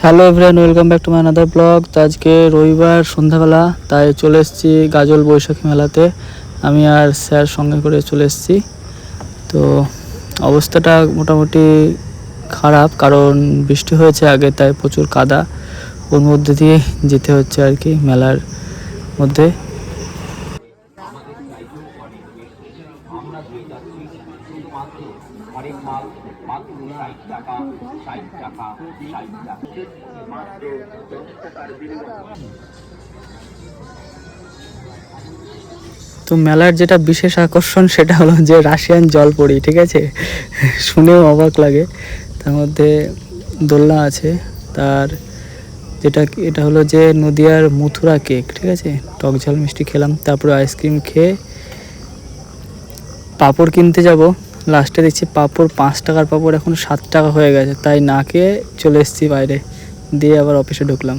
Hello everyone, welcome back to my another blog. তো আজকে রবিবার সন্ধ্যাবেলা, তাই চলে এসেছি গাজল বৈশাখী মেলাতে। আমি আর স্যার সঙ্গে করে চলে এসেছি। তো অবস্থাটা মোটামুটি খারাপ, কারণ বৃষ্টি হয়েছে আগে, তাই প্রচুর কাদা, ওর মধ্যে দিয়ে যেতে হচ্ছে আর কি মেলার মধ্যে। তো মেলার যেটা বিশেষ আকর্ষণ সেটা হলো যে রাশিয়ান জলপরি, ঠিক আছে? শুনেও অবাক লাগে। তার মধ্যে দোলনা আছে, তার এটা হলো যে নদিয়ার মথুরা কেক, ঠিক আছে? টক ঝাল মিষ্টি খেলাম, তারপরে আইসক্রিম খেয়ে পাঁপড় কিনতে যাব। লাস্টে দেখছি পাঁপড় 5 টাকার পাঁপড় এখন 7 টাকা হয়ে গেছে, তাই না খেয়ে চলে এসেছি বাইরে, দিয়ে আবার অফিসে ঢুকলাম।